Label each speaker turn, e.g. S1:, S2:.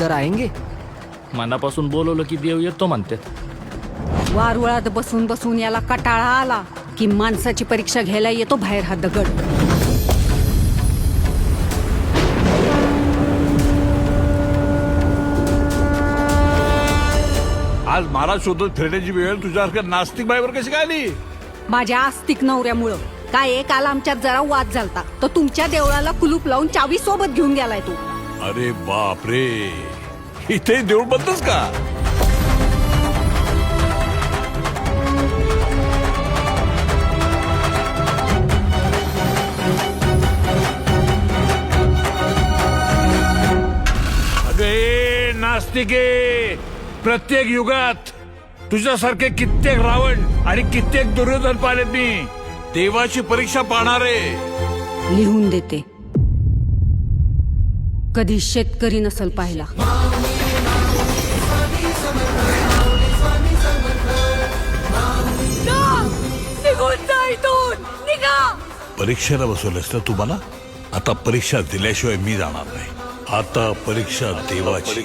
S1: इधर आएंगे?
S2: मनापासून बोलवलं की देव येतो म्हणतात.
S3: वारुळात बसून बसून याला कटाळा आला की माणसाची परीक्षा घ्यायला येतो बाहेर हा दगड.
S4: आज मला शोधत फिरण्याची वेळ तुझ्यासारख्या नास्तिक बाईवर कशी काय आली?
S3: माझ्या आस्तिक नवऱ्यामुळं. काय काल आमच्यात जरा वाद झालता तर तुमच्या देवळाला कुलूप लावून चावी सोबत घेऊन गेलाय तू.
S4: अरे बाप रे, इथे देऊळ बंदच का? अगे नास्तिके, प्रत्येक युगात तुझ्यासारखे कित्येक रावण आणि कित्येक दुर्योधन पाहिलेत मी. देवाची परीक्षा पाहणारे.
S3: लिहून देते. कधी शेतकरी नसल पाहिला.
S4: परीक्षेला बसवलंस तर तुम्हाला आता परीक्षा दिल्याशिवाय मी जाणार नाही. आता परीक्षा देवाची.